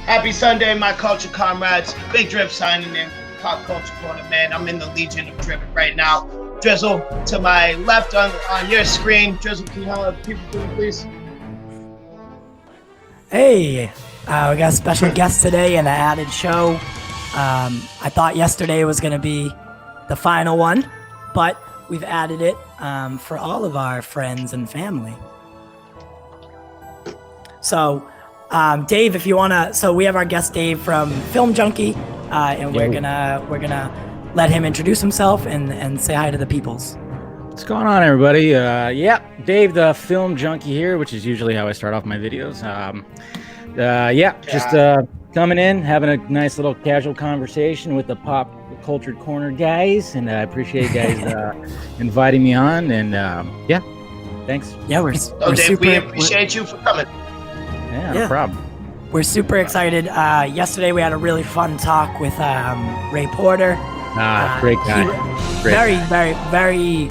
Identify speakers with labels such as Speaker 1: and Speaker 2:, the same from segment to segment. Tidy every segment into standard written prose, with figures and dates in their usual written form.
Speaker 1: Happy Sunday, my culture comrades. Big Drip signing in. Pop Culture Corner, man. I'm in the Legion of Driven right now. Drizzle to my left on your screen. Drizzle, can you help people doing, please?
Speaker 2: Hey, we got a special guest today and an added show. I thought yesterday was going to be the final one, but we've added it for all of our friends and family. So, Dave, if you wanna, so we have our guest Dave from Film Junkee, and we're gonna let him introduce himself and say hi to the peoples.
Speaker 3: What's going on, everybody? Dave, the Film Junkee here, which is usually how I start off my videos. Coming in, having a nice little casual conversation with the Pop Culture Corner guys, and I appreciate you guys inviting me on. And thanks.
Speaker 2: Yeah, we're
Speaker 1: Dave,
Speaker 2: super.
Speaker 1: We appreciate you for coming.
Speaker 3: Yeah, no problem.
Speaker 2: We're super excited. Yesterday we had a really fun talk with Ray Porter.
Speaker 3: Great guy.
Speaker 2: Very.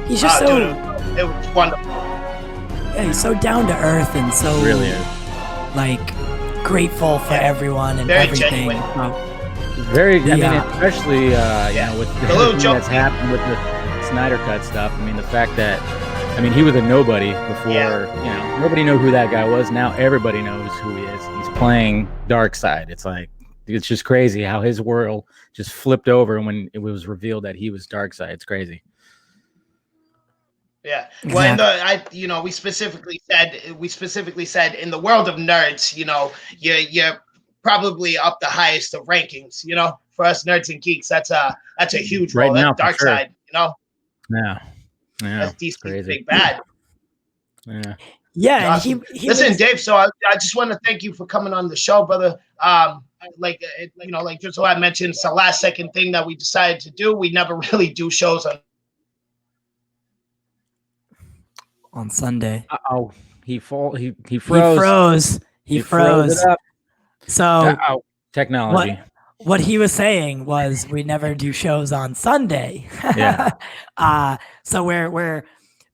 Speaker 2: He's just so.
Speaker 1: Dude, it was wonderful.
Speaker 2: Yeah, he's so down to earth and so
Speaker 3: Really is.
Speaker 2: like grateful for everyone and
Speaker 1: very
Speaker 2: everything.
Speaker 1: genuine.
Speaker 3: Very. I mean, especially with everything
Speaker 1: joke.
Speaker 3: that's happened with the SnyderCut stuff. I mean, the fact that. I mean, he was a nobody before, nobody knew who that guy was. Now everybody knows who he is. He's playing Darkseid. It's just crazy how his world just flipped over when it was revealed that he was Darkseid. It's crazy.
Speaker 1: Yeah. Well, we specifically said in the world of nerds, you're probably up the highest of rankings, for us nerds and geeks. That's a huge role.
Speaker 3: Right now,
Speaker 1: Darkseid,
Speaker 3: sure. Yeah.
Speaker 1: That's DC's big bad.
Speaker 2: Yeah.
Speaker 1: Awesome. Listen, Dave. So I just want to thank you for coming on the show, brother. Just so I mentioned, it's the last second thing that we decided to do. We never really do shows
Speaker 2: on Sunday.
Speaker 3: Oh, he froze.
Speaker 2: He froze.
Speaker 3: It up.
Speaker 2: So
Speaker 3: technology.
Speaker 2: What he was saying was we never do shows on Sunday.
Speaker 3: Yeah.
Speaker 2: So we're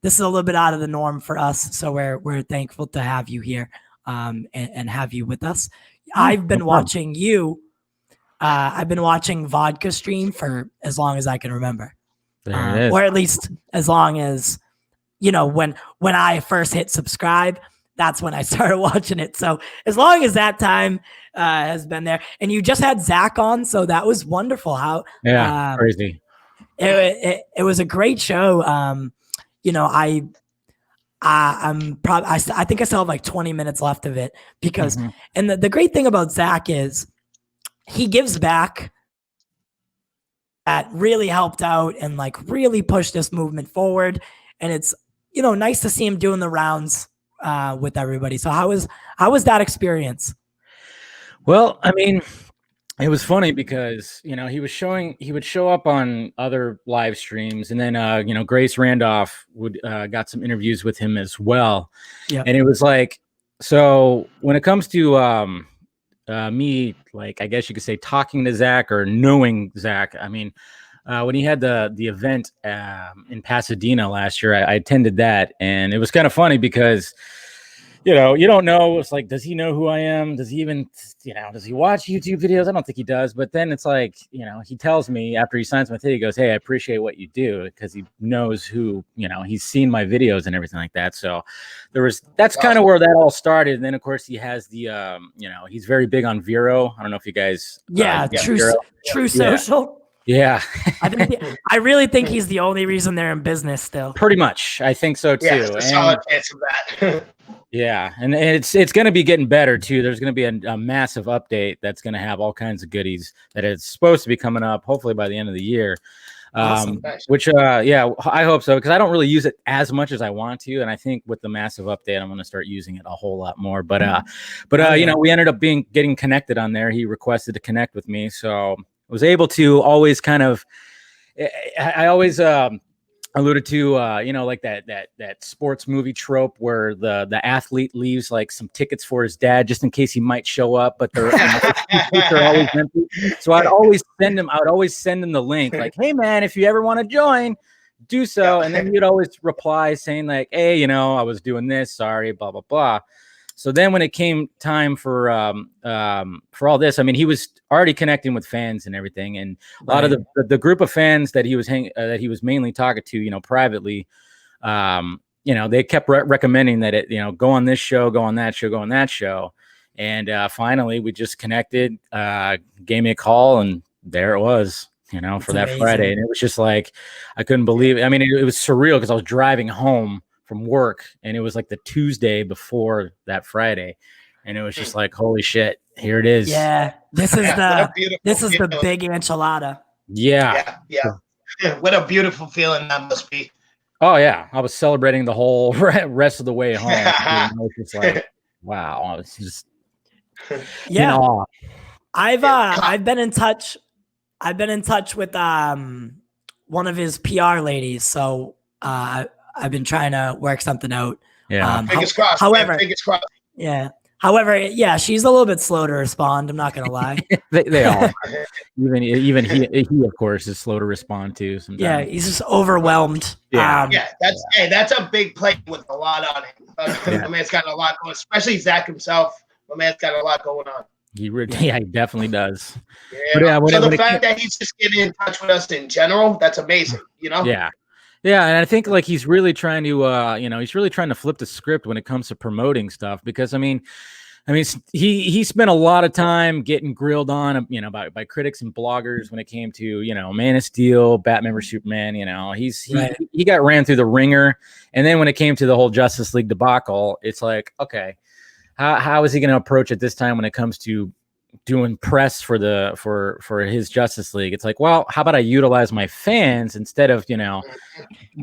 Speaker 2: this is a little bit out of the norm for us. So we're thankful to have you here and have you with us. I've been watching you. I've been watching Vodka Stream for as long as I can remember.
Speaker 3: There it is.
Speaker 2: Or at least as long as when I first hit subscribe, that's when I started watching it. So as long as that time has been there, and you just had Zach on, so that was wonderful.
Speaker 3: Crazy.
Speaker 2: It was a great show. I think I still have like 20 minutes left of it because, and the great thing about Zach is he gives back. That really helped out and like really pushed this movement forward, and it's nice to see him doing the rounds with everybody. So how was that experience?
Speaker 3: Well, I mean, it was funny because he would show up on other live streams, and then Grace Randolph would got some interviews with him as well. Yeah, and it was like, so when it comes to me, like I guess you could say talking to Zach or knowing Zach, I mean. When he had the event in Pasadena last year, I attended that, and it was kind of funny because, you don't know. It's like, does he know who I am? Does he even, does he watch YouTube videos? I don't think he does. But then it's like, he tells me after he signs my thing, he goes, "Hey, I appreciate what you do," because he knows who, he's seen my videos and everything like that. So that's kind of where that all started. And then of course he has the, he's very big on Vero. I don't know if you guys,
Speaker 2: True Social.
Speaker 3: Yeah.
Speaker 2: I really think he's the only reason they're in business still.
Speaker 3: Pretty much. I think so too.
Speaker 1: Yeah, a solid chance of that.
Speaker 3: Yeah. And it's going to be getting better too. There's going to be a massive update that's going to have all kinds of goodies that it's supposed to be coming up hopefully by the end of the year.
Speaker 2: Awesome.
Speaker 3: Which I hope so, because I don't really use it as much as I want to. And I think with the massive update, I'm going to start using it a whole lot more. But we ended up getting connected on there. He requested to connect with me. So was able to always kind of, I always alluded to, like that sports movie trope where the athlete leaves like some tickets for his dad just in case he might show up, but they're always empty. So I'd always send him the link like, "Hey man, if you ever want to join, do so." And then he'd always reply saying like, "Hey, I was doing this, sorry, blah, blah, blah." So then when it came time for all this, I mean, he was already connecting with fans and everything, and a lot of the group of fans that he was mainly talking to, you know, privately, you know, they kept recommending that it, you know, go on this show, go on that show, go on that show. And finally we just connected, gave me a call, and there it was, you know, for that amazing Friday. And it was just like, I couldn't believe it. I mean, it was surreal because I was driving home from work, and it was like the Tuesday before that Friday. And it was just like, holy shit, here it is.
Speaker 2: Yeah. This is the big enchilada.
Speaker 1: Yeah. What a beautiful feeling that must be.
Speaker 3: Oh yeah. I was celebrating the whole rest of the way home. I was just like, wow. I was just in awe.
Speaker 2: I've been in touch with one of his PR ladies, so I've been trying to work something out.
Speaker 3: Yeah.
Speaker 1: Fingers crossed.
Speaker 2: However,
Speaker 1: fingers crossed.
Speaker 2: Yeah. However, yeah, she's a little bit slow to respond. I'm not gonna lie.
Speaker 3: they all are. Even he of course is slow to respond to sometimes.
Speaker 2: Yeah, he's just overwhelmed.
Speaker 3: Yeah.
Speaker 1: That's a big plate with a lot on it. My man's got a lot going, especially Zach himself. My man's got a lot going on.
Speaker 3: He definitely does.
Speaker 1: Yeah. But so the fact that he's just getting in touch with us in general, that's amazing. You know.
Speaker 3: Yeah, and I think like he's really trying to, he's really trying to flip the script when it comes to promoting stuff, because I mean, he spent a lot of time getting grilled on, you know, by critics and bloggers when it came to, you know, Man of Steel, Batman vs Superman. You know, he got ran through the ringer, and then when it came to the whole Justice League debacle, it's like, okay, how is he going to approach it this time when it comes to doing press for his Justice League? It's like, well, how about I utilize my fans instead of, you know,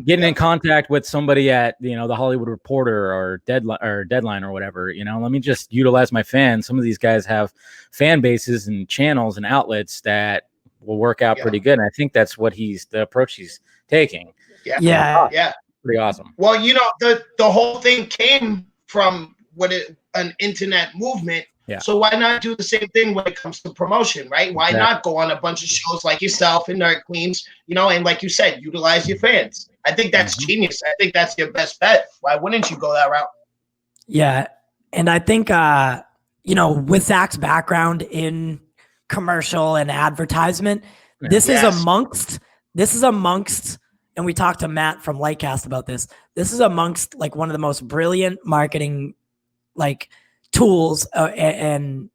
Speaker 3: getting in contact with somebody at, you know, the Hollywood Reporter or Deadline or whatever. You know, let me just utilize my fans. Some of these guys have fan bases and channels and outlets that will work out pretty good, and I think that's what the approach he's taking.
Speaker 1: Yeah.
Speaker 3: Pretty awesome.
Speaker 1: Well, you know, the whole thing came from an internet movement.
Speaker 3: Yeah.
Speaker 1: So why not do the same thing when it comes to promotion, right? Why not go on a bunch of shows like yourself and Nerd Queens, you know, and like you said, utilize your fans. I think that's genius. I think that's your best bet. Why wouldn't you go that route? Yeah.
Speaker 2: And I think, you know, with Zach's background in commercial and advertisement, this is amongst, and we talked to Matt from Lightcast about this. This is amongst like one of the most brilliant marketing, like, tools and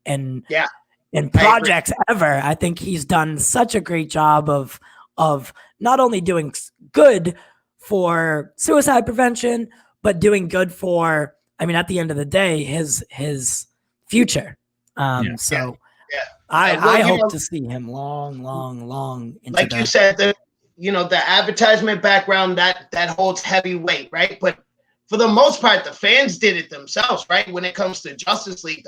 Speaker 2: projects ever. I think he's done such a great job of not only doing good for suicide prevention, but doing good for, I mean, at the end of the day, his future. I hope to see him long into
Speaker 1: like you said, the advertisement background that holds heavy weight, right? But for the most part, the fans did it themselves, right? When it comes to Justice League,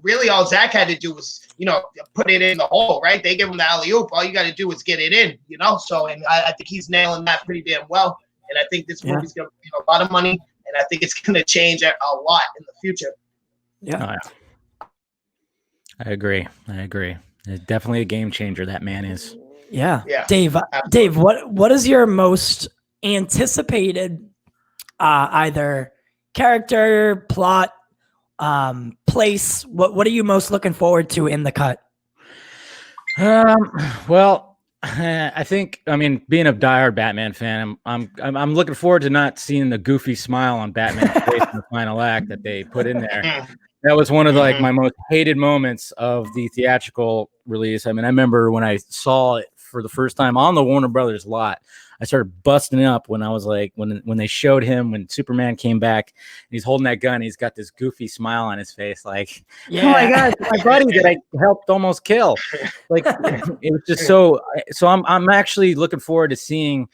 Speaker 1: really all Zach had to do was, you know, put it in the hole, right? They give him the alley-oop. All you got to do is get it in, you know? So, and I think he's nailing that pretty damn well. And I think this movie's going to be a lot of money, and I think it's going to change a lot in the future.
Speaker 2: Yeah.
Speaker 3: I agree. It's definitely a game changer, that man is.
Speaker 2: Yeah.
Speaker 1: Dave,
Speaker 2: what is your most anticipated either character, plot, place? What are you most looking forward to in the cut?
Speaker 3: Well, I think, I mean, being a diehard Batman fan, I'm looking forward to not seeing the goofy smile on Batman's face in the final act that they put in there. That was one of my most hated moments of the theatrical release. I mean, I remember when I saw it for the first time on the Warner Brothers lot, I started busting up when I was like, when they showed him, when Superman came back, and he's holding that gun, he's got this goofy smile on his face, like, oh my God, my buddy that I helped almost kill. Like, it was just so I'm actually looking forward to seeing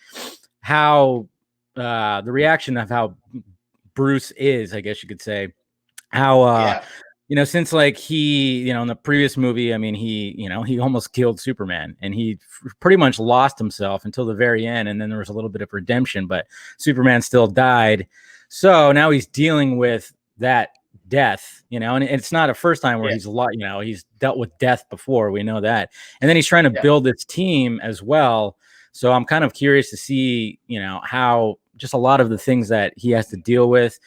Speaker 3: how the reaction of how Bruce is, I guess you could say, how you know, since like he, you know, in the previous movie, I mean, he almost killed Superman, and he pretty much lost himself until the very end. And then there was a little bit of redemption, but Superman still died. So now he's dealing with that death, you know, and it's not a first time where he's dealt with death before. We know that. And then he's trying to build this team as well. So I'm kind of curious to see, you know, how just a lot of the things that he has to deal with.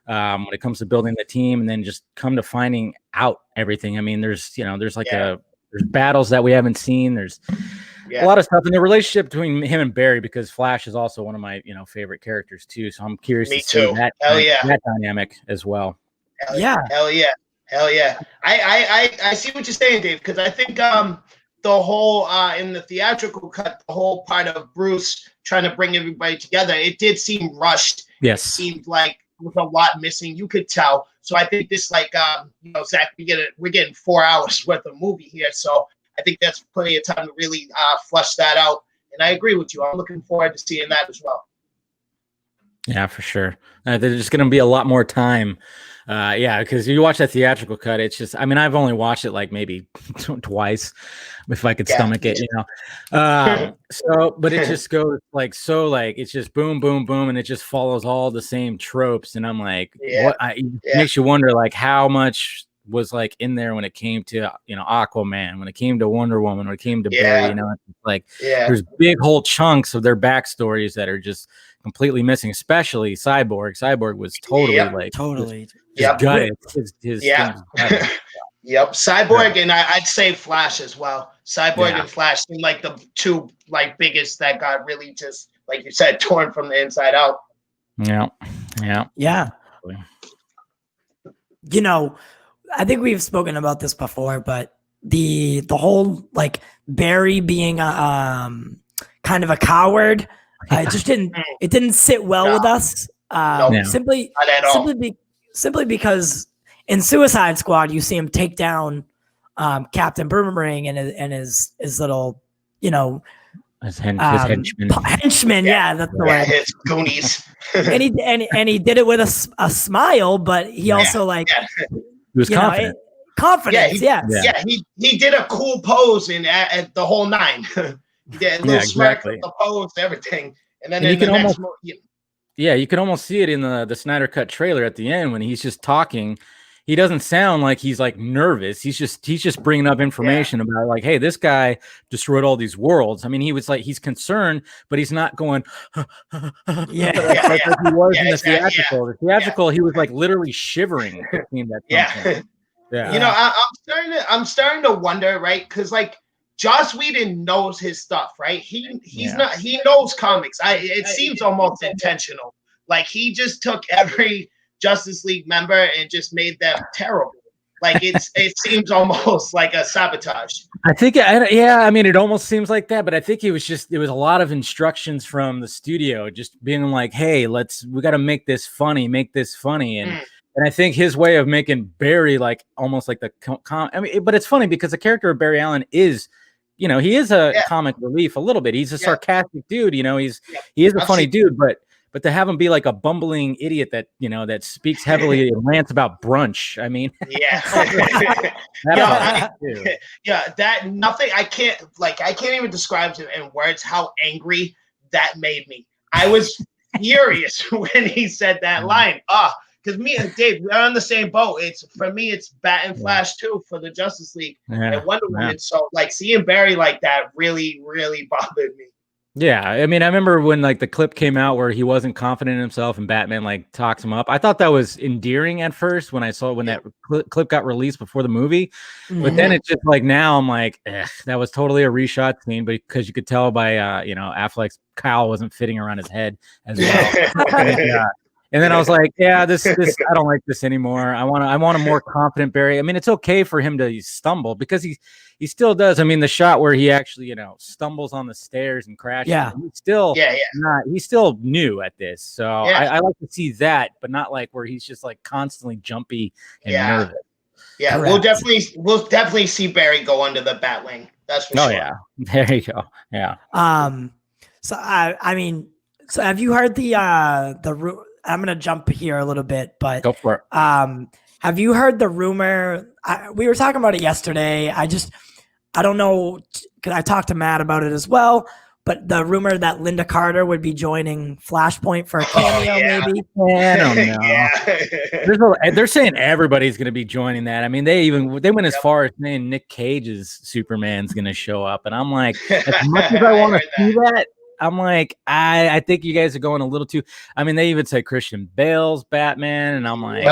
Speaker 3: when it comes to building the team, and then just come to finding out everything. I mean, there's like there's battles that we haven't seen. There's a lot of stuff in the relationship between him and Barry, because Flash is also one of my favorite characters too. So I'm curious to see that dynamic as well.
Speaker 1: Hell yeah. I see what you're saying, Dave, because I think the whole in the theatrical cut, the whole part of Bruce trying to bring everybody together, it did seem rushed.
Speaker 3: Yes,
Speaker 1: it seemed like there was a lot missing. You could tell. So I think this, like, Zach, we're getting 4 hours worth of movie here. So I think that's plenty of time to really flush that out. And I agree with you. I'm looking forward to seeing that as well.
Speaker 3: Yeah, for sure. There's just going to be a lot more time. Because you watch that theatrical cut, it's just, I mean, I've only watched it like maybe twice if I could stomach it, So, but it just goes it's just boom, boom, boom. And it just follows all the same tropes. And I'm like, it makes you wonder, like, how much was like in there when it came to, Aquaman, when it came to Wonder Woman, when it came to Barry, it's like there's big whole chunks of their backstories that are just completely missing, especially Cyborg. Cyborg was totally gutted.
Speaker 1: Cyborg, and I'd say Flash as well. Cyborg and Flash seem like the two biggest that got really just, like you said, torn from the inside out.
Speaker 2: Yeah. I think we've spoken about this before, but the whole like Barry being kind of a coward, it just didn't sit well with us. Simply because in Suicide Squad you see him take down Captain Boomerang and his little
Speaker 3: his henchman.
Speaker 2: That's the word.
Speaker 1: His goonies.
Speaker 2: and he did it with a smile, but he also he
Speaker 3: was confident.
Speaker 2: Confidence.
Speaker 1: He did a cool pose at the whole nine. He did a little smirk, the pose, everything, and then you
Speaker 3: can almost see it in the Snyder Cut trailer at the end when he's just talking. He doesn't sound like he's like nervous. He's just bringing up information about like, hey, this guy destroyed all these worlds. I mean, he was like, he's concerned, but he's not going. Like he was in the theatrical. The theatrical, he was like literally shivering.
Speaker 1: I'm starting to wonder, right? Because like Joss Whedon knows his stuff, right? He knows comics. It seems almost intentional. Like he just took every Justice League member and just made them terrible. Like it seems almost like a sabotage.
Speaker 3: I think, I mean, it almost seems like that, but I think it was a lot of instructions from the studio, just being like, hey, we got to make this funny. And I think his way of making Barry like almost like but it's funny because the character of Barry Allen is, he is a comic relief a little bit. He's a sarcastic dude, he is a funny dude, but to have him be like a bumbling idiot that, that speaks heavily and rants about brunch. I mean,
Speaker 1: I can't even describe it in words how angry that made me. I was furious when he said that line. Because me and Dave, we're on the same boat. For me, it's Bat and Flash too for the Justice League and Wonder Woman. So like seeing Barry like that really, really bothered me.
Speaker 3: Yeah, I mean, I remember when like the clip came out where he wasn't confident in himself and Batman like talks him up. I thought that was endearing at first when I saw when that clip got released before the movie. But then it's just like now I'm like, that was totally a reshot scene, because you could tell by Affleck's cowl wasn't fitting around his head as well. And then I was like, this I don't like this anymore. I want a more confident Barry. I mean, it's okay for him to stumble because he still does. I mean, the shot where he actually, stumbles on the stairs and crashes. Yeah. He's still new at this. So I like to see that, but not like where he's just like constantly jumpy and nervous.
Speaker 1: Yeah, we'll definitely see Barry go under the Batwing. That's for sure. Oh yeah.
Speaker 3: There you go. Yeah.
Speaker 2: So I mean, so have you heard the I'm going to jump here a little bit, but
Speaker 3: go for it.
Speaker 2: Have you heard the rumor? We were talking about it yesterday. I don't know, because I talked to Matt about it as well, but the rumor that Lynda Carter would be joining Flashpoint for a cameo, maybe.
Speaker 3: I don't know. They're saying everybody's going to be joining that. I mean, they went as far as saying Nick Cage's Superman's going to show up. And I'm like, as much as I want to see that, I'm like, I think you guys are going a little too. I mean, they even said Christian Bale's Batman, and I'm like,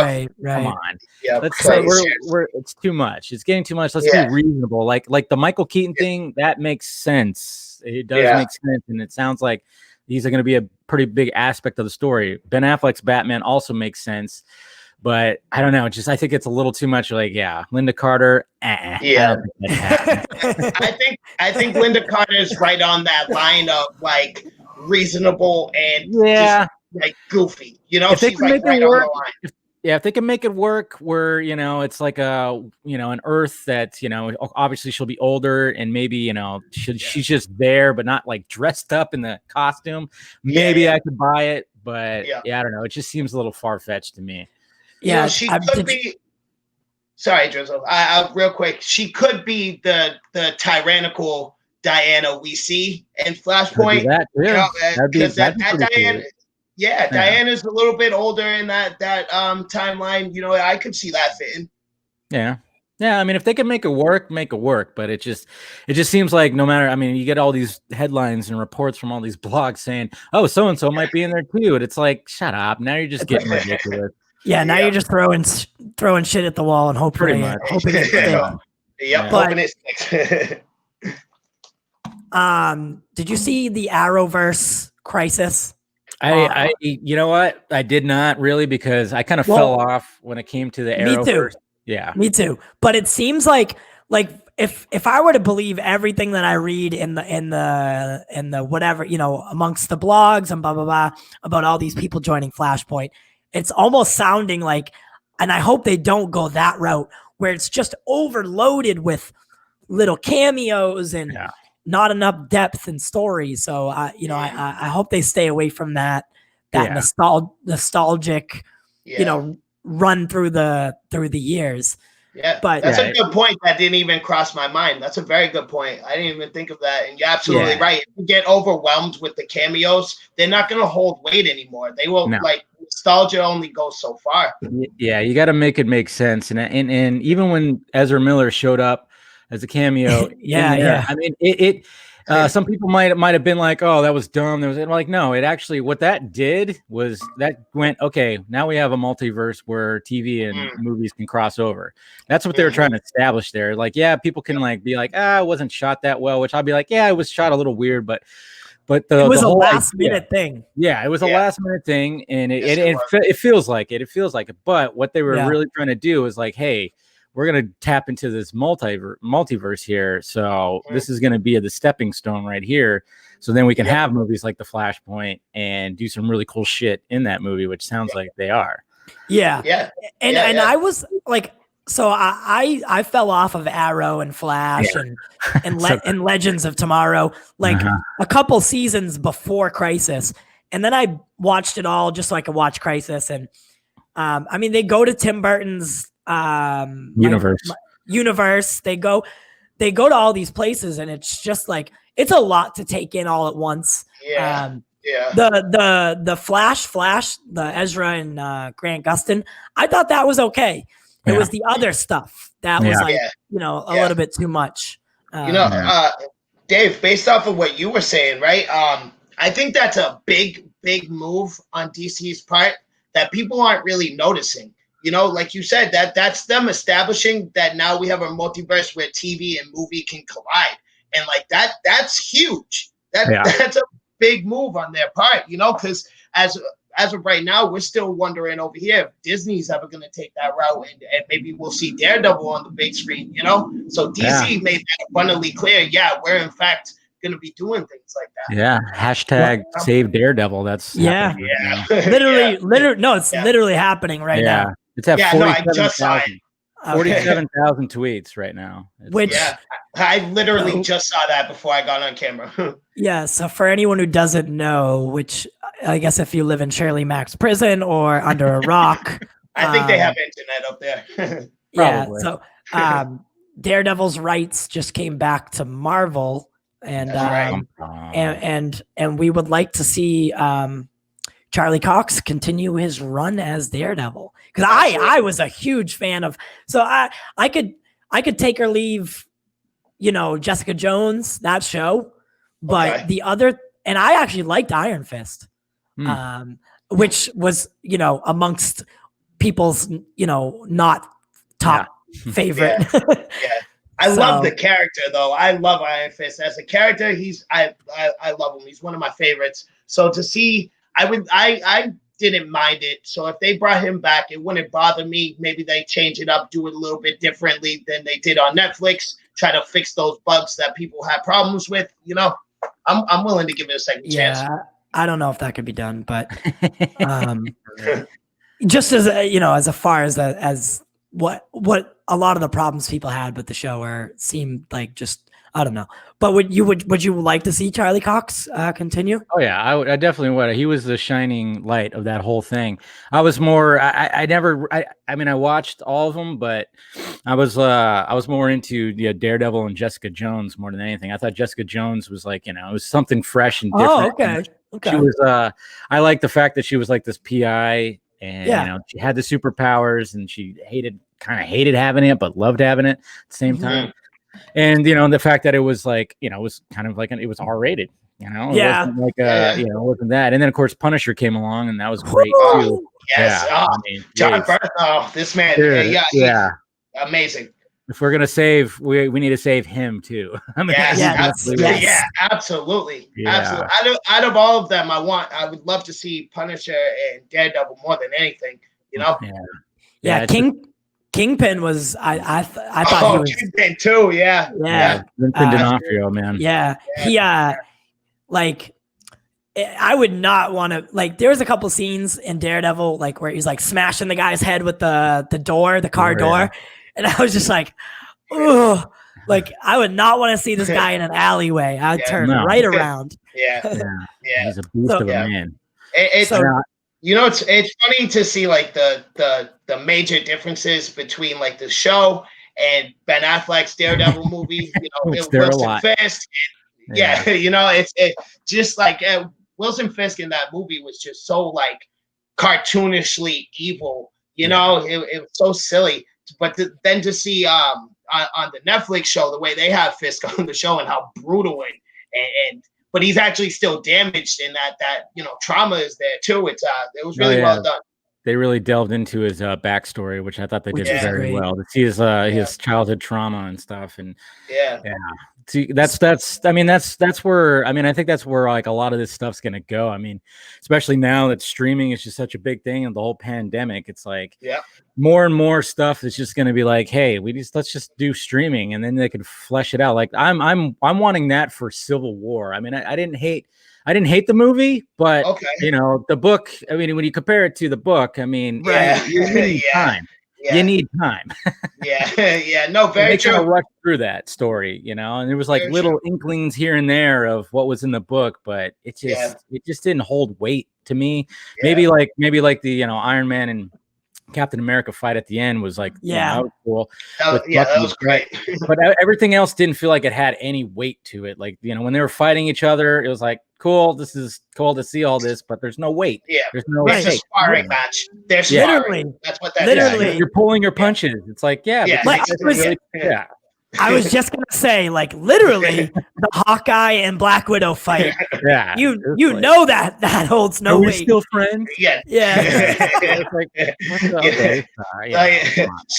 Speaker 3: come on, let's say it's too much. It's getting too much. Let's be reasonable. Like the Michael Keaton thing, that makes sense. It does make sense, and it sounds like these are going to be a pretty big aspect of the story. Ben Affleck's Batman also makes sense. But I don't know. I think it's a little too much. Like, Lynda Carter.
Speaker 1: Yeah, I think Lynda Carter is right on that line of like reasonable and just like goofy. You know, she's like right on the line.
Speaker 3: If they can make it work, where it's like an Earth that obviously she'll be older and maybe she's just there but not like dressed up in the costume. Maybe I could buy it, but I don't know. It just seems a little far fetched to me.
Speaker 1: Yeah, she could be. Sorry, Drizzle. Real quick, she could be the tyrannical Diana we see in Flashpoint. Diana's a little bit older in that timeline. I could see that fitting.
Speaker 3: Yeah. I mean, if they can make it work, But it just seems like no matter. I mean, you get all these headlines and reports from all these blogs saying, "Oh, so and so might be in there too," and it's like, shut up. Now you're just getting ridiculous.
Speaker 2: Yeah, now you're just throwing shit at the wall and hoping it sticks.
Speaker 1: Hoping it sticks.
Speaker 2: Did you see the Arrowverse crisis?
Speaker 3: I you know what? I did not really, because I kind of fell off when it came to the Arrowverse.
Speaker 2: Me too.
Speaker 3: Yeah.
Speaker 2: Me too. But it seems like if I were to believe everything that I read in the whatever, amongst the blogs and blah blah blah about all these people joining Flashpoint, it's almost sounding like, and I hope they don't go that route, where it's just overloaded with little cameos and not enough depth and story. So, I hope they stay away from that nostalgic, run through the years.
Speaker 1: Yeah, but that's a good point. That didn't even cross my mind. That's a very good point. I didn't even think of that. And you're absolutely right. If you get overwhelmed with the cameos, they're not going to hold weight anymore. They will nostalgia only goes so far.
Speaker 3: Yeah, you got to make it make sense. And even when Ezra Miller showed up as a cameo, I mean, it some people might have been like, "Oh, that was dumb." There was like, no, it actually, what that did was that went, okay, now we have a multiverse where TV and movies can cross over. That's what they were trying to establish there. Like, people can be like, it wasn't shot that well, which I'll be like, it was shot a little weird, but it was a
Speaker 2: last minute thing.
Speaker 3: Yeah, it was a last minute thing, and it feels like it. It feels like it. But what they were really trying to do is like, hey, we're going to tap into this multiverse here. So this is going to be the stepping stone right here. So then we can have movies like The Flashpoint and do some really cool shit in that movie, which sounds like they are.
Speaker 2: Yeah. And I was like, so I fell off of Arrow and Flash and Legends of Tomorrow, like a couple seasons before Crisis. And then I watched it all just so I could watch Crisis. And I mean, they go to Tim Burton's universe. They go to all these places, and it's just like, it's a lot to take in all at once. The Flash, the Ezra and Grant Gustin, I thought that was okay. It was the other stuff that was a little bit too much.
Speaker 1: Dave, based off of what you were saying, right? I think that's a big move on DC's part that people aren't really noticing. Like you said, that's them establishing that now we have a multiverse where TV and movie can collide. And like that's huge. That's a big move on their part, because as of right now, we're still wondering over here if Disney's ever going to take that route, and maybe we'll see Daredevil on the big screen, So DC made that abundantly clear. Yeah, we're in fact going to be doing things like that.
Speaker 3: Yeah. Hashtag save Daredevil. That's
Speaker 2: literally. No, it's literally happening right now.
Speaker 3: It's at 47,000 tweets right now.
Speaker 1: I literally just saw that before I got on camera.
Speaker 2: So for anyone who doesn't know, which I guess if you live in Shirley Mack's prison or under a rock,
Speaker 1: I think they have internet up there.
Speaker 2: So Daredevil's rights just came back to Marvel, and and we would like to see Charlie Cox continue his run as Daredevil, because I was a huge fan of. So I could take or leave, Jessica Jones, that show, but the other and I actually liked Iron Fist, which was, you know, amongst people's, you know, not top favorite.
Speaker 1: Yeah. I love the character though. I love Iron Fist as a character. I love him. He's one of my favorites. So to see, I didn't mind it. So if they brought him back, it wouldn't bother me. Maybe they change it up, do it a little bit differently than they did on Netflix. Try to fix those bugs that people had problems with. You know, I'm willing to give it a second chance.
Speaker 2: I don't know if that could be done, but just as you know, as far as what a lot of the problems people had with the show seemed like just, I don't know. But would you like to see Charlie Cox continue?
Speaker 3: Oh yeah, I definitely would. He was the shining light of that whole thing. I was more. I mean, I watched all of them, but I was more into Daredevil and Jessica Jones more than anything. I thought Jessica Jones was like, you know, it was something fresh and different.
Speaker 2: Oh, okay.
Speaker 3: She was. I like the fact that she was like this PI, and you know, she had the superpowers, and she kind of hated having it, but loved having it at the same time. And you know, the fact that it was like, you know, it was kind of like it was R-rated, you know, it wasn't like you know, it wasn't that. And then of course Punisher came along, and that was great too.
Speaker 1: Yes,
Speaker 3: I mean,
Speaker 1: John Bernthal, this man,
Speaker 3: dude,
Speaker 1: amazing.
Speaker 3: If we're gonna save, we need to save him too. I mean,
Speaker 1: absolutely. Out of all of them, I would love to see Punisher and Daredevil more than anything. You know.
Speaker 2: Kingpin was I thought he was
Speaker 1: Kingpin too,
Speaker 3: Vincent D'Onofrio, man.
Speaker 2: He like, I would not want to, like, there was a couple scenes in Daredevil like where he's like smashing the guy's head with the car door, and I was just like, oh, like I would not want to see this guy in an alleyway. I'd turn right around.
Speaker 3: He's a beast of a man.
Speaker 1: You know, it's funny to see like the major differences between like the show and Ben Affleck's Daredevil movie. You know, Wilson Fisk. You know, it's just like Wilson Fisk in that movie was just so like cartoonishly evil. You know, it was so silly. But then to see on the Netflix show the way they have Fisk on the show and how brutal and but he's actually still damaged in that you know, trauma is there too. It was really well done.
Speaker 3: They really delved into his backstory, which I thought they did very well. To see his childhood trauma and stuff, and see, that's where, I mean, I think that's where like a lot of this stuff's gonna go. I mean, especially now that streaming is just such a big thing, and the whole pandemic, it's like more and more stuff is just gonna be like, hey, let's just do streaming, and then they could flesh it out. Like I'm wanting that for Civil War. I mean, I didn't hate the movie, but you know, the book, I mean, when you compare it to the book, I mean, you need time. You need time.
Speaker 1: No, very true.
Speaker 3: Kind of rushed through that story, you know, and there was like very little inklings here and there of what was in the book, but it just didn't hold weight to me. Maybe like the, you know, Iron Man and Captain America fight at the end was like, that was cool.
Speaker 1: That was great.
Speaker 3: But everything else didn't feel like it had any weight to it. Like, you know, when they were fighting each other, it was like, cool, this is cool to see all this, but there's no weight. There's no
Speaker 1: it's a sparring match. There's literally. That's what that is.
Speaker 3: You're pulling your punches. It's like,
Speaker 2: I was just gonna say, like, literally the Hawkeye and Black Widow fight. You like, know that holds no weight.
Speaker 3: Are we still friends?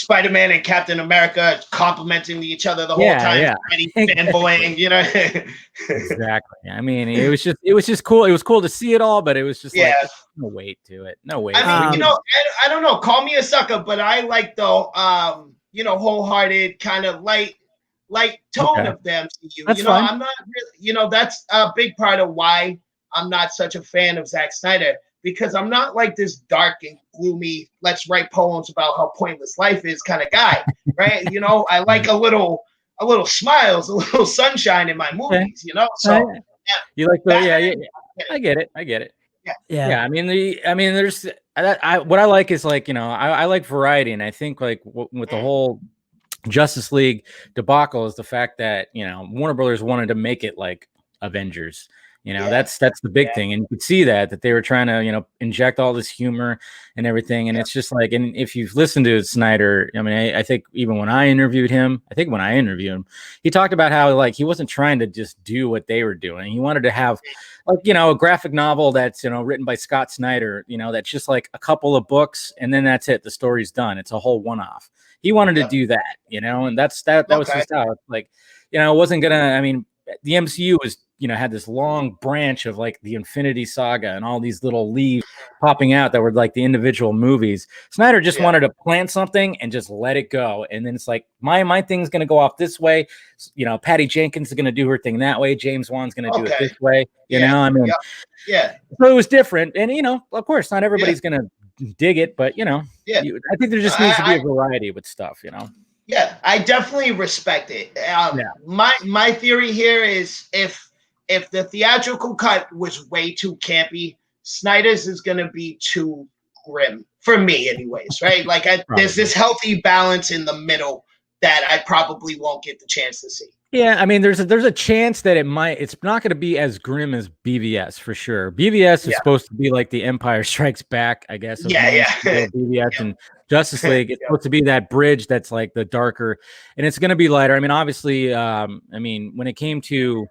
Speaker 1: Spiderman and Captain America complimenting each other the whole time. Fanboying, you know.
Speaker 3: Exactly. I mean, it was just cool. It was cool to see it all, but it was just like no weight to it. No weight.
Speaker 1: I mean, you know, I don't know. Call me a sucker, but I like you know, wholehearted kind of light tone of them to you.
Speaker 3: That's
Speaker 1: you know,
Speaker 3: fine.
Speaker 1: I'm not really, you know, that's a big part of why I'm not such a fan of Zack Snyder, because I'm not like this dark and gloomy, let's write poems about how pointless life is kind of guy, right? You know, I like a little smiles, a little sunshine in my movies, you know? So
Speaker 3: you like the, I get it. Yeah. I mean, there's what I like is like, you know, I like variety, and I think like with the whole Justice League debacle is the fact that, you know, Warner Brothers wanted to make it like Avengers, That's the big thing. And you could see that they were trying to, inject all this humor and everything. And it's just like, and if you've listened to Snyder, I mean, I think even when I interviewed him, he talked about how like he wasn't trying to just do what they were doing. He wanted to have like, a graphic novel that's, written by Scott Snyder, that's just like a couple of books and then that's it. The story's done. It's a whole one-off. He wanted to do that, and that was his style. Like, it wasn't gonna, I mean, the MCU was, had this long branch of like the Infinity Saga and all these little leaves popping out that were like the individual movies. Snyder just wanted to plant something and just let it go. And then it's like, my thing's going to go off this way. Patty Jenkins is going to do her thing that way. James Wan's going to do it this way. I mean, so it was different. And, of course, not everybody's going to dig it, but, I think there just needs to be a variety with stuff,
Speaker 1: Yeah, I definitely respect it. My theory here is if the theatrical cut was way too campy, Snyder's is going to be too grim for me anyways, right? Like there's this healthy balance in the middle that I probably won't get the chance to see.
Speaker 3: Yeah, I mean, there's a chance that it's not going to be as grim as BVS for sure. BVS is supposed to be like the Empire Strikes Back, I guess. BVS and Justice League. It's supposed to be that bridge that's like the darker, and it's going to be lighter. I mean, obviously, when it came to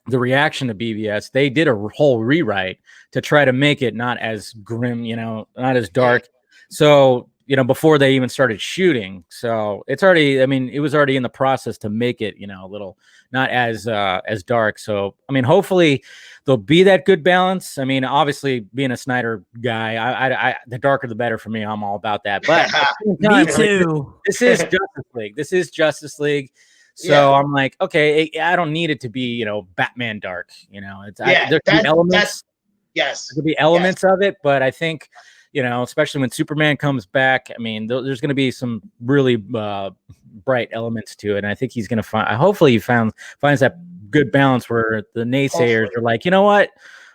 Speaker 3: the reaction to BVS, they did a whole rewrite to try to make it not as grim, not as dark. So, before they even started shooting. So it's already, it was already in the process to make it, a little not as dark. So, hopefully there'll be that good balance. Obviously being a Snyder guy, I the darker the better for me. I'm all about that. But
Speaker 2: me too.
Speaker 3: This is Justice League. So I'm like, okay, I don't need it to be, Batman dark. There could be elements. There could be elements of it, but I think, especially when Superman comes back, there's going to be some really bright elements to it, and I think he's going to find. Hopefully, he finds that good balance where the naysayers are like, you know what,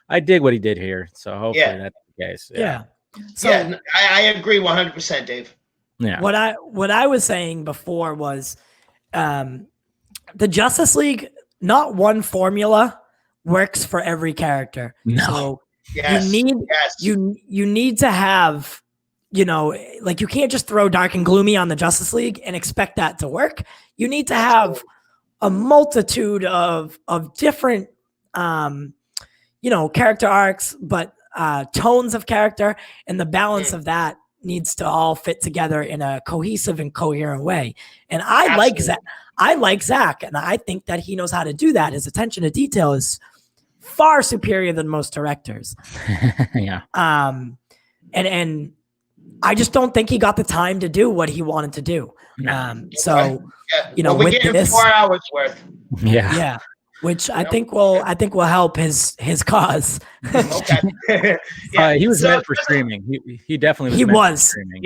Speaker 3: I dig what he did here. So hopefully that's the case.
Speaker 1: So I agree 100%, Dave.
Speaker 2: Yeah. What I was saying before was, the Justice League, not one formula works for every character.
Speaker 3: No.
Speaker 2: So you need to have, like you can't just throw dark and gloomy on the Justice League and expect that to work. You need to have a multitude of different character arcs, but tones of character, and the balance of that needs to all fit together in a cohesive and coherent way. And I like Zach, and I think that he knows how to do that. His attention to detail is far superior than most directors. And I just don't think he got the time to do what he wanted to do.
Speaker 1: We're getting 4 hours worth.
Speaker 2: Which I think will help his cause.
Speaker 3: He was meant for streaming. He definitely was. For streaming,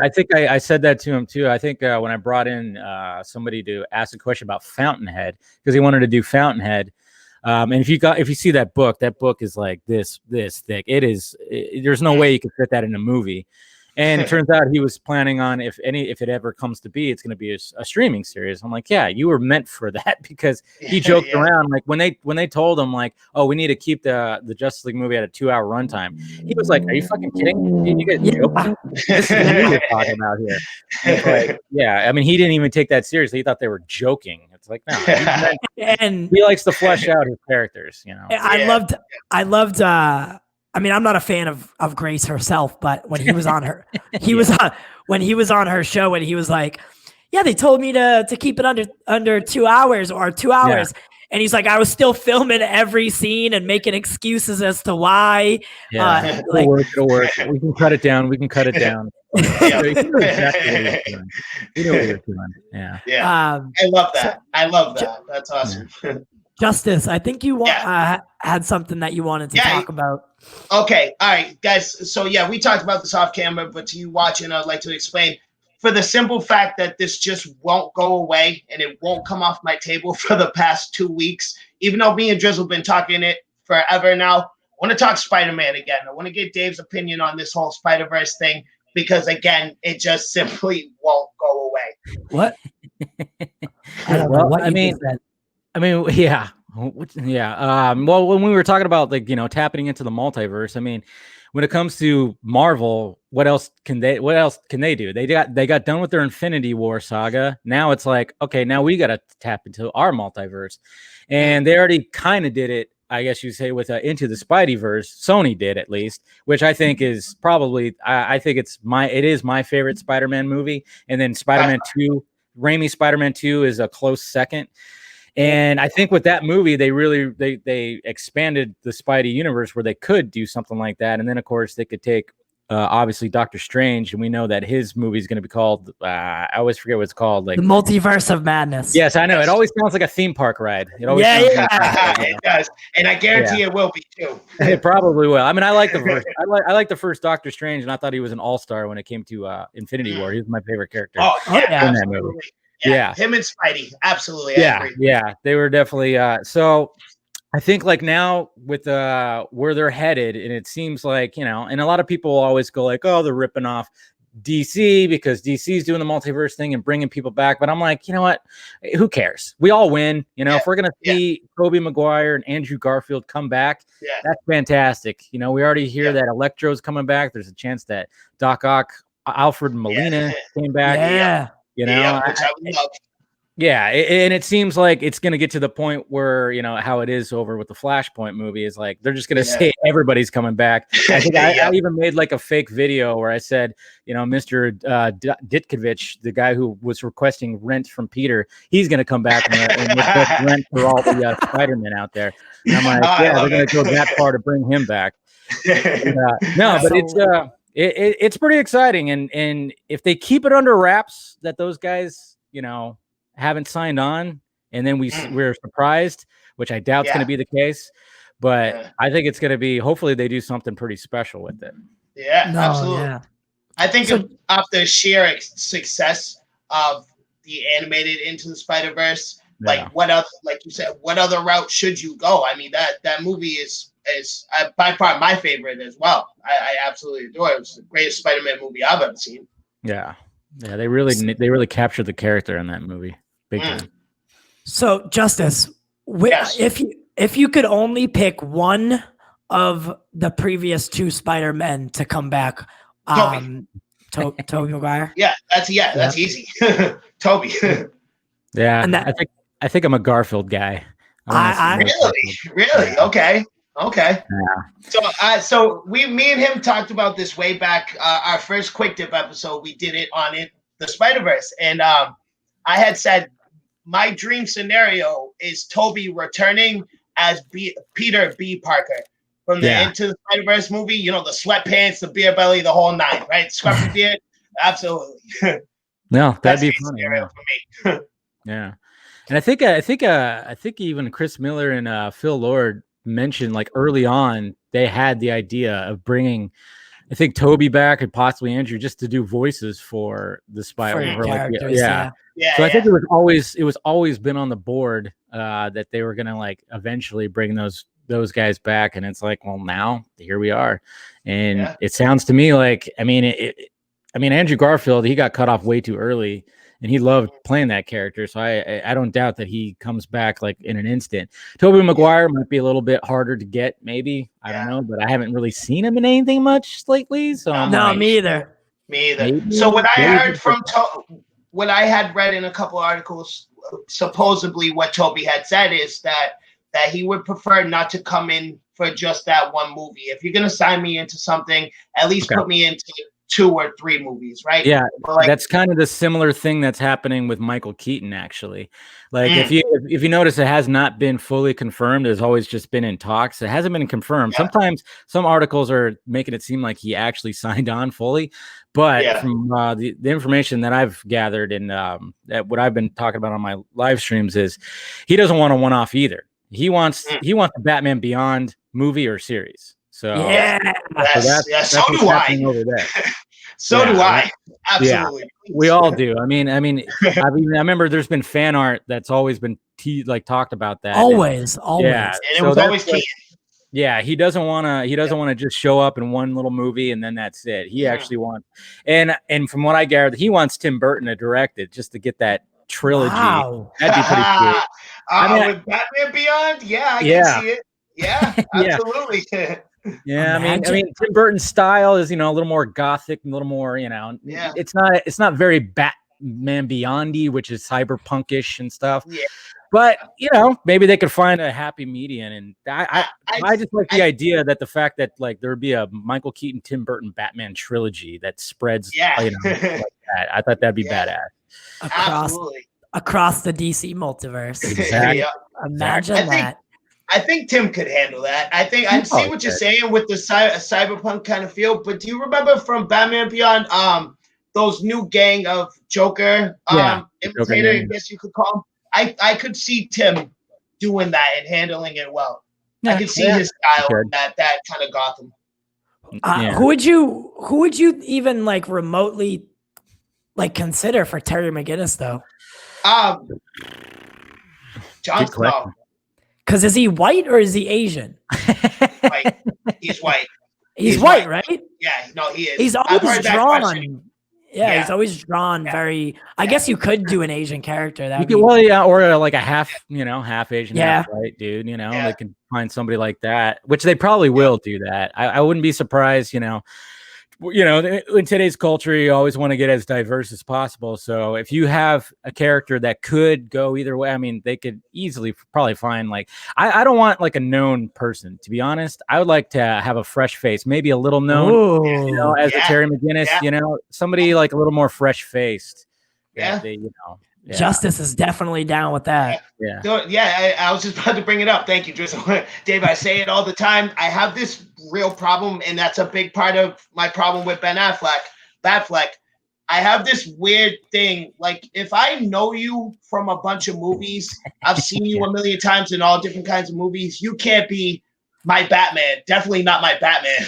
Speaker 3: I think I said that to him too. I think when I brought in somebody to ask a question about Fountainhead, because he wanted to do Fountainhead. And if you see that book is like this thick. There's no way you could fit that in a movie. And it turns out he was planning on, if it ever comes to be, it's going to be a streaming series. I'm like, yeah, you were meant for that, because he joked around. Like when they told him like, oh, we need to keep the Justice League movie at a 2-hour runtime. He was like, are you fucking kidding me? You guys joking? This is what we're talking about here. Like, he didn't even take that seriously. He thought they were joking. It's like, no, and he likes to flesh out his characters.
Speaker 2: I loved. I'm not a fan of Grace herself, but when he was on her, when he was on her show, and he was like, yeah, they told me to keep it under 2 hours or 2 hours. Yeah. And he's like, I was still filming every scene and making excuses as to why.
Speaker 3: Yeah, it'll work. We can cut it down. Yeah. You know exactly what he was doing. Yeah.
Speaker 1: I love that. That's awesome.
Speaker 2: Justice, I think you had something that you wanted to talk about.
Speaker 1: Okay. All right, guys. So, we talked about this off camera, but to you watching, I'd like to explain, for the simple fact that this just won't go away and it won't come off my table for the past 2 weeks, even though me and Drizzle have been talking it forever now. I want to talk Spider-Man again. I want to get Dave's opinion on this whole Spider-Verse thing, because, again, it just simply won't go away.
Speaker 2: What? I don't know what you said.
Speaker 3: Yeah. Well, when we were talking about like, tapping into the multiverse, I mean, when it comes to Marvel, what else can they do? They got done with their Infinity War saga. Now it's like, okay, now we got to tap into our multiverse. And they already kind of did it, I guess you say, with Into the Spideyverse. Sony did, at least, which I think is probably, I think it is my favorite Spider-Man movie. And then Spider-Man 2, Raimi Spider-Man 2 is a close second. And I think with that movie, they really they expanded the Spidey universe where they could do something like that. And then, of course, they could take obviously Doctor Strange, and we know that his movie is going to be called. I always forget what it's called. Like
Speaker 2: the Multiverse of Madness.
Speaker 3: Yes, I know. It always sounds like a theme park ride. It always
Speaker 1: it does, and I guarantee it will be too.
Speaker 3: It probably will. I mean, I like the first. I like the first Doctor Strange, and I thought he was an all-star when it came to Infinity War. He was my favorite character.
Speaker 1: Oh yeah,
Speaker 3: in that movie.
Speaker 1: Yeah, him and Spidey, absolutely.
Speaker 3: Yeah, they were definitely. So I think like now with where they're headed, and it seems like, and a lot of people always go like, oh, they're ripping off DC because DC's doing the multiverse thing and bringing people back. But I'm like, you know what? Who cares? We all win. If we're gonna see Tobey Maguire and Andrew Garfield come back, that's fantastic. We already hear that Electro's coming back. There's a chance that Doc Ock, Alfred Molina came back.
Speaker 1: Which I would love.
Speaker 3: And it seems like it's going to get to the point where, how it is over with the Flashpoint movie is like, they're just going to say everybody's coming back. I think I even made like a fake video where I said, Mr. Ditkovich, the guy who was requesting rent from Peter, he's going to come back and request rent for all the Spider-Man out there. And I'm like, they're going to go that far to bring him back. But it's pretty exciting. And if they keep it under wraps that those guys, haven't signed on, and then we're surprised, which I doubt is going to be the case. But I think it's going to be, hopefully they do something pretty special with it.
Speaker 1: Absolutely. Yeah. I think of the sheer success of the animated Into the Spider-Verse, like what other, like you said, what other route should you go? I mean, that movie is by far my favorite as well. I absolutely adore it. It was the greatest Spider-Man movie I've ever seen.
Speaker 3: Yeah, they really captured the character in that movie. Big time.
Speaker 2: So, Justice, if you could only pick one of the previous two Spider-Men to come back, Tobey Maguire.
Speaker 1: That's easy. Tobey.
Speaker 3: And I think I'm a Garfield guy.
Speaker 1: Really? Okay. Yeah. So me and him talked about this way back. Our first Quick Dip episode, we did it on the Spider-Verse, and I had said my dream scenario is Tobey returning as Peter B. Parker from the Into the Spider-Verse movie. The sweatpants, the beer belly, the whole nine, right? Scruffy beard, absolutely.
Speaker 3: No, that'd be funny for me. Yeah, and I think even Chris Miller and Phil Lord mentioned like early on they had the idea of bringing, I think, Tobey back and possibly Andrew just to do voices for the Spider-Man. So I think it was always been on the board that they were gonna like eventually bring those guys back, and it's like, well, now here we are, and it sounds to me like, I mean, Andrew Garfield, he got cut off way too early, and he loved playing that character, so I don't doubt that he comes back like in an instant. Tobey Maguire might be a little bit harder to get, maybe, I don't know, but I haven't really seen him in anything much lately. So
Speaker 2: me either.
Speaker 1: Maybe. So what I heard from what I had read in a couple articles, supposedly what Tobey had said is that he would prefer not to come in for just that one movie. If you're gonna sign me into something, at least put me into 2 or 3 movies, right?
Speaker 3: Yeah, that's kind of the similar thing that's happening with Michael Keaton, actually. Like if you notice, it has not been fully confirmed. It's always just been in talks. It hasn't been confirmed. Sometimes some articles are making it seem like he actually signed on fully, but from the information that I've gathered and what I've been talking about on my live streams is he doesn't want a one-off either. He wants the Batman Beyond movie or series. So
Speaker 1: so do I.
Speaker 3: Over there.
Speaker 1: So do I. Absolutely.
Speaker 3: Yeah, we all do. I mean, I remember there's been fan art that's always been talked about that.
Speaker 2: Always.
Speaker 1: Yeah, and it was always key.
Speaker 3: Yeah, he doesn't want to just show up in one little movie and then that's it. He actually wants, and from what I gathered, he wants Tim Burton to direct it just to get that trilogy.
Speaker 2: Wow.
Speaker 3: That'd be pretty cool.
Speaker 1: With Batman Beyond, I
Speaker 3: Yeah.
Speaker 1: can see it. Yeah,
Speaker 3: Yeah.
Speaker 1: absolutely.
Speaker 3: Yeah, I mean,
Speaker 2: Imagine.
Speaker 3: Tim Burton's style is, a little more gothic, and a little more,
Speaker 1: Yeah.
Speaker 3: it's not very Batman Beyondy, which is cyberpunkish and stuff.
Speaker 1: Yeah.
Speaker 3: But maybe they could find a happy median, and I just like the idea that the fact that like there would be a Michael Keaton, Tim Burton Batman trilogy that spreads, like that. I thought that'd be badass
Speaker 2: across the DC multiverse.
Speaker 3: Exactly.
Speaker 2: Imagine that.
Speaker 1: I think Tim could handle that. I see what you're saying with the cyberpunk kind of feel. But do you remember from Batman Beyond, those new gang of Joker imitator, I guess you could call them? I could see Tim doing that and handling it well. Yeah, I could see his style in that kind of Gotham.
Speaker 2: Who would you even like remotely like consider for Terry McGinnis though?
Speaker 1: Jon Snow.
Speaker 2: Because is he white or is he Asian?
Speaker 1: White. He's white.
Speaker 2: He's white, right?
Speaker 1: Yeah, no, he is.
Speaker 2: He's always drawn. Yeah, he's always drawn very. I guess you could do an Asian character.
Speaker 3: Or like a half Asian, half white dude. They can find somebody like that, which they probably will do that. I wouldn't be surprised. In today's culture, you always want to get as diverse as possible. So if you have a character that could go either way, I mean, they could easily probably find like, I don't want like a known person, to be honest. I would like to have a fresh face, maybe a little known, as a Terry McGinnis, somebody like a little more fresh faced.
Speaker 2: Justice is definitely down with that.
Speaker 1: I was just about to bring it up. Thank you, Drizzle. Dave, I say it all the time. I have this real problem, and that's a big part of my problem with Ben Affleck. Batfleck. I have this weird thing. Like, if I know you from a bunch of movies, I've seen you a million times in all different kinds of movies, you can't be my Batman. Definitely not my Batman,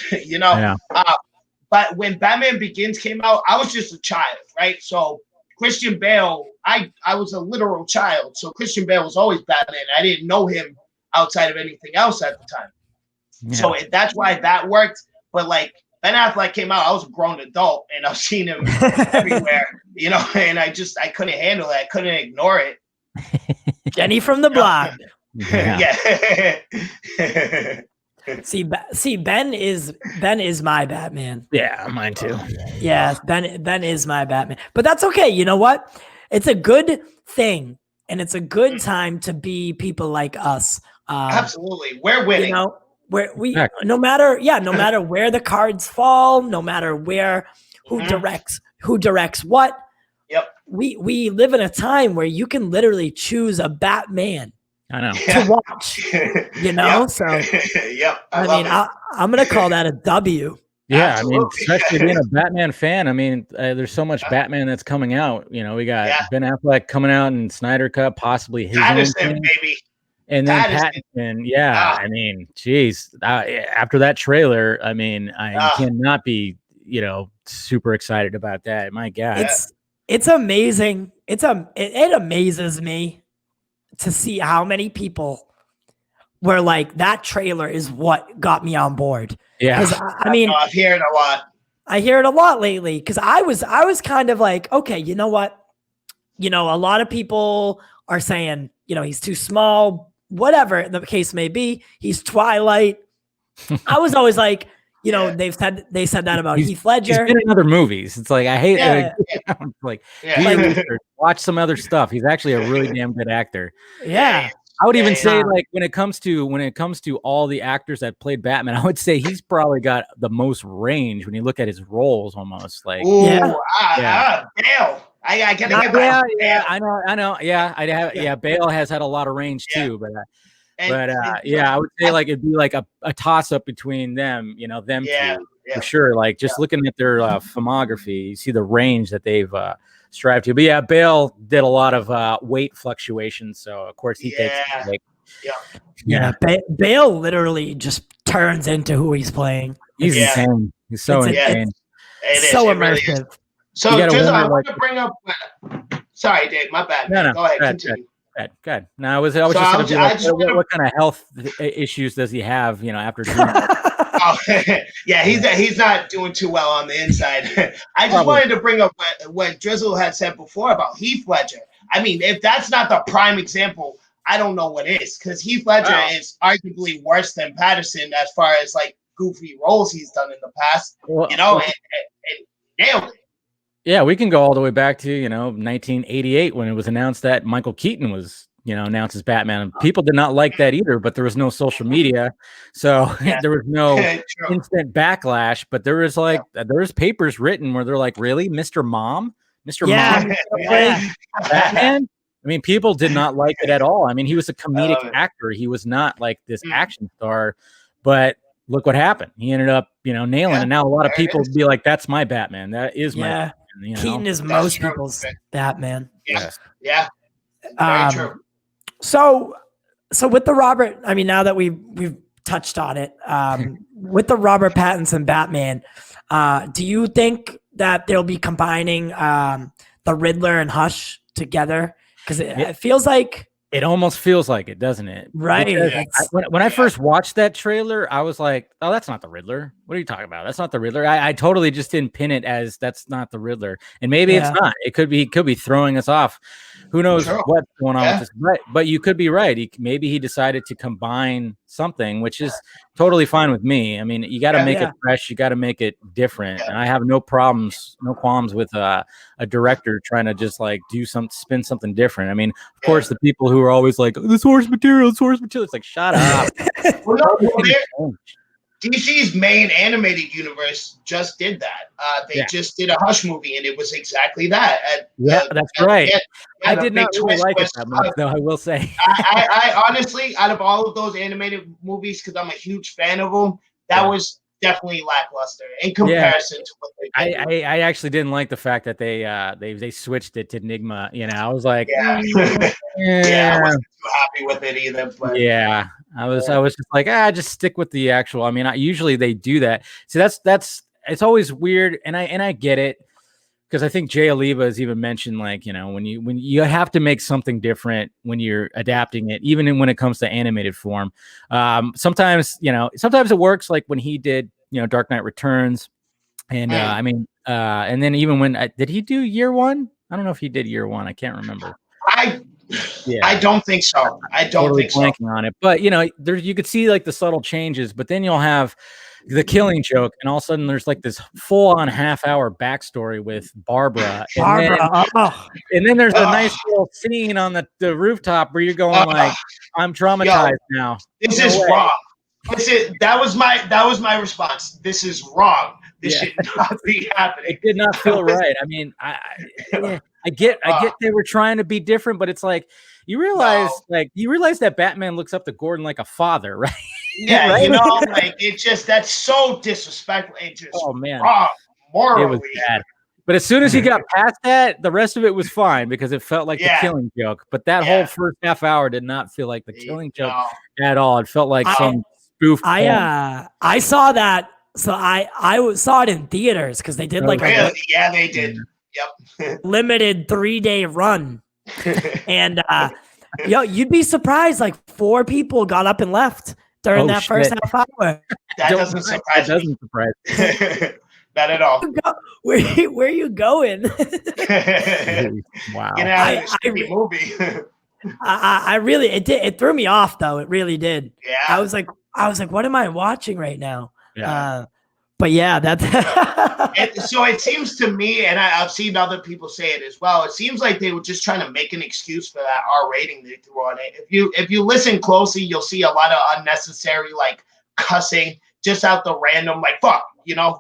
Speaker 1: But when Batman Begins came out, I was just a child, right? So Christian Bale, I was a literal child. So Christian Bale was always Batman. I didn't know him outside of anything else at the time. Yeah. So that's why that worked. But like Ben Affleck came out, I was a grown adult and I've seen him everywhere, and I couldn't handle it. I couldn't ignore it.
Speaker 2: Jenny from the block.
Speaker 1: Yeah.
Speaker 2: See, Ben is my Batman.
Speaker 3: Yeah, mine too.
Speaker 2: Yeah, Ben is my Batman. But that's okay. You know what? It's a good thing, and it's a good time to be people like us.
Speaker 1: Absolutely, we're winning.
Speaker 2: Where we no matter where the cards fall, no matter who directs what.
Speaker 1: Yep.
Speaker 2: We live in a time where you can literally choose a Batman.
Speaker 3: I know.
Speaker 2: To watch, So I'm gonna call that a W.
Speaker 3: Yeah,
Speaker 1: absolutely.
Speaker 3: I mean, especially being a Batman fan. I mean, there's so much Batman that's coming out. We got Ben Affleck coming out and SnyderCut, possibly his own thing.
Speaker 1: Baby.
Speaker 3: And then Pattinson. Yeah, I mean, geez, after that trailer, I mean, I cannot be, super excited about that. My God,
Speaker 2: it's amazing. It amazes me to see how many people were like, that trailer is what got me on board.
Speaker 3: Yeah.
Speaker 1: I mean, I've heard a lot.
Speaker 2: I hear it a lot lately because I was kind of like, okay, you know what? A lot of people are saying, he's too small, whatever the case may be. He's Twilight. I was always like, they said that about Heath Ledger.
Speaker 3: He's been in other movies. It's like, I hate it. Watch some other stuff. He's actually a really damn good actor.
Speaker 2: Yeah.
Speaker 3: I would even say, like, when it comes to all the actors that played Batman, I would say he's probably got the most range when you look at his roles. Almost like,
Speaker 1: Bale. I gotta get back.
Speaker 3: Yeah, I know. Bale has had a lot of range too, but I would say like it'd be like a toss up between them, them two for sure. Like just looking at their filmography, you see the range that they've strived to. But yeah, Bale did a lot of weight fluctuations, so of course he takes the weight.
Speaker 2: Bale literally just turns into who he's playing.
Speaker 3: He's insane. He's so insane.
Speaker 2: It's so immersive.
Speaker 1: Really so I want to bring up. Sorry, Dave. My bad. No, go ahead. Continue.
Speaker 3: Good. No, I was just going to be like, what kind of health issues does he have? After doing that?
Speaker 1: He's not doing too well on the inside. I just wanted to bring up what Drizzle had said before about Heath Ledger. I mean, if that's not the prime example, I don't know what is, because Heath Ledger is arguably worse than Patterson as far as like goofy roles he's done in the past.
Speaker 3: Well,
Speaker 1: and nailed it.
Speaker 3: Yeah, we can go all the way back to 1988 when it was announced that Michael Keaton was announced as Batman. People did not like that either, but there was no social media, so there was no instant backlash. But there was there was papers written where they're like, "Really, Mr. Mom, Mom, Batman?" I mean, people did not like it at all. I mean, he was a comedic actor. He was not like this action star, but look what happened. He ended up, nailing it. And now a lot of people would be like, "That's my Batman. That is my Batman."
Speaker 2: Keaton is most people's Batman.
Speaker 1: Yeah. Very true.
Speaker 2: So with the Robert, I mean, now that we've touched on it, with the Robert Pattinson Batman, do you think that they'll be combining the Riddler and Hush together? Because it feels like
Speaker 3: it almost feels like it, doesn't it?
Speaker 2: Right.
Speaker 3: When I first watched that trailer, I was like, "Oh, that's not the Riddler. What are you talking about? That's not the Riddler." I totally just didn't pin it as that's not the Riddler, and maybe it's not. It could be throwing us off. Who knows what's going on with this? But you could be right. Maybe he decided to combine something, which is totally fine with me. I mean, you got to make it fresh. You got to make it different. And I have no qualms with a director trying to just like spin something different. I mean, of course, the people who are always like, the source material. It's like, shut up.
Speaker 1: DC's main animated universe just did that. They just did a Hush movie, and it was exactly that.
Speaker 3: That's right. I did not really like it that much, though, I will say.
Speaker 1: I honestly, out of all of those animated movies, because I'm a huge fan of them, that was definitely lackluster in comparison to what they did.
Speaker 3: I actually didn't like the fact that they switched it to Enigma. I was like,
Speaker 1: I wasn't too happy with it either. But
Speaker 3: I was just like, just stick with the actual. I mean, usually they do that. So that's it's always weird, and I get it, because I think Jay Oliva has even mentioned, like, when you have to make something different when you're adapting it, even when it comes to animated form. Sometimes it works, like when he did Dark Knight Returns, and I mean, and then even when did he do Year One? I don't know if he did Year One. I can't remember.
Speaker 1: I don't think so. I don't think so.
Speaker 3: Blanking on it, but there you could see like the subtle changes, but then you'll have the Killing Joke, and all of a sudden there's like this full-on half-hour backstory with Barbara. And then there's a nice little scene on the rooftop where you're going like, I'm traumatized now.
Speaker 1: This is wrong. That was my response. This is wrong. This should not be happening.
Speaker 3: It did not feel right. I mean, I get they were trying to be different, but it's like you realize that Batman looks up to Gordon like a father, right?
Speaker 1: Yeah, right? Like that's so disrespectful. It just wrong morally.
Speaker 3: It was bad. But as soon as he got past that, the rest of it was fine, because it felt like the Killing Joke. But that whole first half hour did not feel like the Killing Joke at all. It felt like some spoof.
Speaker 2: I saw that. So I saw it in theaters because they did like
Speaker 1: they did. Yep.
Speaker 2: Limited 3-day run. And you'd be surprised, like 4 people got up and left during that first half hour.
Speaker 1: That doesn't surprise me. Not at all.
Speaker 2: Where are you going?
Speaker 3: Wow.
Speaker 1: Get out of the movie.
Speaker 2: I really it threw me off, though. It really did.
Speaker 1: Yeah.
Speaker 2: I was like, what am I watching right now?
Speaker 3: Yeah.
Speaker 2: But yeah, that's
Speaker 1: so it seems to me, and I've seen other people say it as well, it seems like they were just trying to make an excuse for that R rating they threw on it. If you listen closely, you'll see a lot of unnecessary like cussing, just out the random like fuck,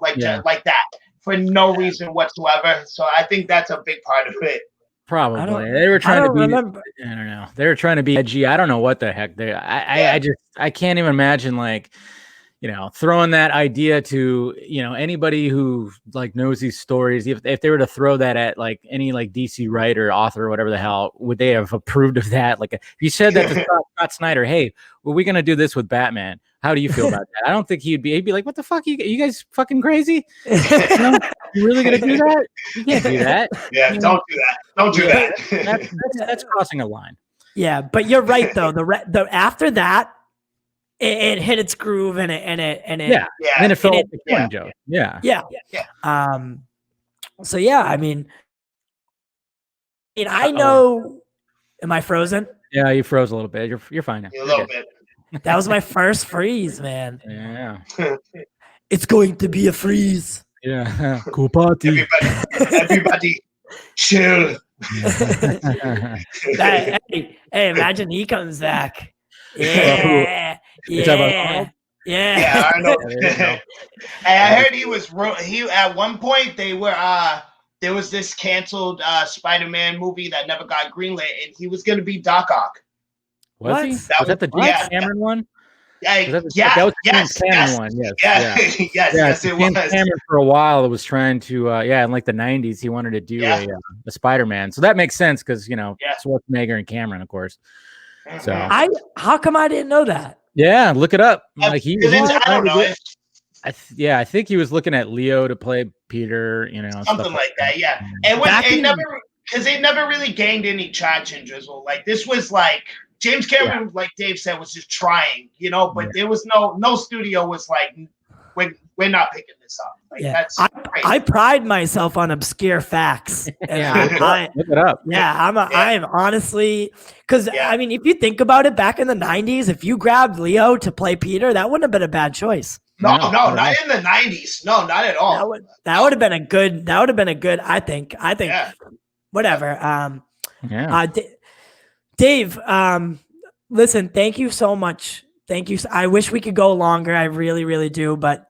Speaker 1: like that for no reason whatsoever. So I think that's a big part of it.
Speaker 3: Probably they were trying to be. I don't know. They were trying to be edgy. I don't know what the heck I can't even imagine like, throwing that idea to, anybody who like knows these stories. If they were to throw that at like any like DC writer, author, or whatever the hell, would they have approved of that? Like if you said that to Scott Snyder, hey, well, we're going to do this with Batman. How do you feel about that? I don't think he'd be like, what the fuck? You guys fucking crazy? You really going to do that? You can't do that.
Speaker 1: Yeah. Don't do that. Don't do that.
Speaker 3: That's crossing a line.
Speaker 2: Yeah. But you're right though. The after that, it hit its groove and it and
Speaker 3: then it felt like the Killing Joke. Yeah.
Speaker 2: So yeah, I mean I know. Am I frozen?
Speaker 3: Yeah, you froze a little bit. You're fine now.
Speaker 1: A little bit.
Speaker 2: That was my first freeze, man.
Speaker 3: Yeah.
Speaker 2: It's going to be a freeze.
Speaker 3: Yeah. Cool party.
Speaker 1: Everybody, chill.
Speaker 2: Hey, imagine he comes back. Yeah, yeah.
Speaker 1: Yeah, I know.
Speaker 3: Yeah,
Speaker 1: Hey, I heard he was at one point they were there was this canceled Spider-Man movie that never got greenlit, and he was gonna be Doc Ock.
Speaker 3: Was he?
Speaker 2: What?
Speaker 3: Was that the James Cameron one?
Speaker 1: Yeah,
Speaker 3: That was the James Cameron one. Yes.
Speaker 1: Yes, it
Speaker 3: James
Speaker 1: was.
Speaker 3: Cameron for a while was trying to in like the 90s he wanted to do a Spider-Man. So that makes sense because Schwarzenegger and Cameron, of course. So
Speaker 2: how come I didn't know that?
Speaker 3: Yeah, look it up. Like
Speaker 1: I don't know.
Speaker 3: I think he was looking at Leo to play Peter,
Speaker 1: something like that. Yeah, and it never really gained any traction. Drizzle, like this was like James Cameron, like Dave said, was just trying, but there was no studio was like, we're not picking this up. Like that's
Speaker 2: I pride myself on obscure facts. And
Speaker 3: look it up.
Speaker 2: Yeah, I am honestly, because I mean, if you think about it, back in the 90s, if you grabbed Leo to play Peter, that wouldn't have been a bad choice.
Speaker 1: No, not in the 90s. No, not at all.
Speaker 2: That would have been a good. I think. Whatever. Dave, listen, thank you so much. Thank you. I wish we could go longer. I really, really do. But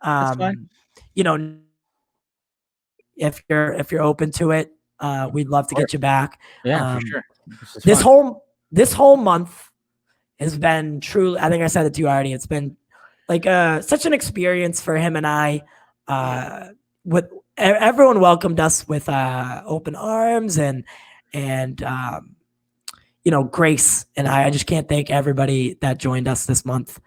Speaker 2: if you're open to it, we'd love to get you back.
Speaker 3: Yeah, for sure.
Speaker 2: This whole month has been truly, I think I said it to you already. It's been like such an experience for him and I. With everyone welcomed us with open arms and Grace and I just can't thank everybody that joined us this month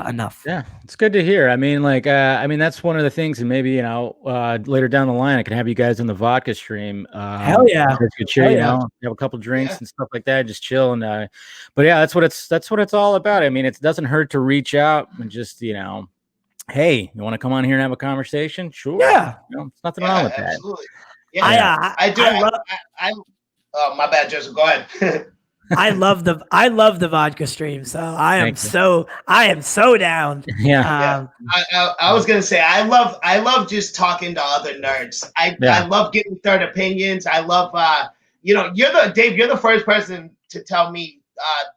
Speaker 2: enough.
Speaker 3: Yeah, it's good to hear. I mean, that's one of the things, and maybe later down the line, I can have you guys in the vodka stream.
Speaker 2: Hell yeah,
Speaker 3: good cheer, have a couple drinks and stuff like that, just chill and. But yeah, that's what it's all about. I mean, it doesn't hurt to reach out and just hey, you want to come on here and have a conversation? Sure.
Speaker 2: Yeah,
Speaker 3: there's nothing wrong with
Speaker 1: absolutely.
Speaker 3: that.
Speaker 1: Yeah, I do. Oh, my bad, Joseph. Go ahead.
Speaker 2: I love the vodka stream, so I am so down.
Speaker 3: Yeah.
Speaker 1: I was gonna say I love just talking to other nerds. I love getting third opinions. I love you're the first person to tell me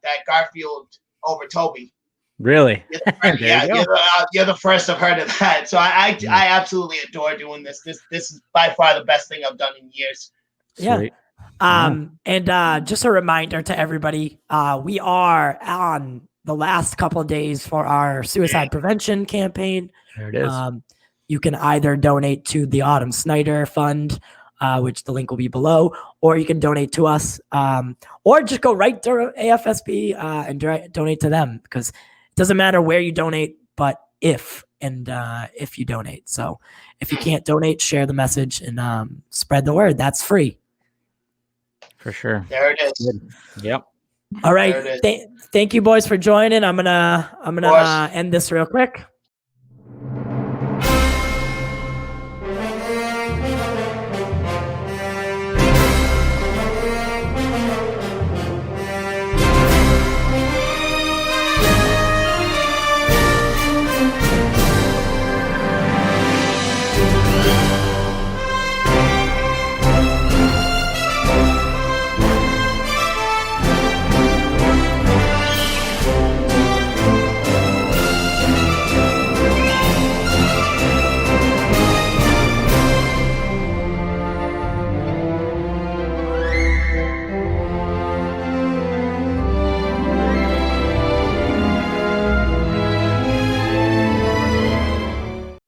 Speaker 1: that Garfield over Tobey.
Speaker 3: Really?
Speaker 1: You're the first I've heard of that. So I absolutely adore doing this. This is by far the best thing I've done in years.
Speaker 3: Sweet.
Speaker 2: And just a reminder to everybody, we are on the last couple of days for our suicide prevention campaign.
Speaker 3: There it is.
Speaker 2: You can either donate to the Autumn Snyder Fund, which the link will be below, or you can donate to us, or just go right to AFSP and donate to them, because it doesn't matter where you donate, but if you donate. So if you can't donate, share the message and spread the word. That's free.
Speaker 3: For sure.
Speaker 1: There it is.
Speaker 3: Good. Yep.
Speaker 2: All right. Thank you, boys, for joining. I'm gonna end this real quick.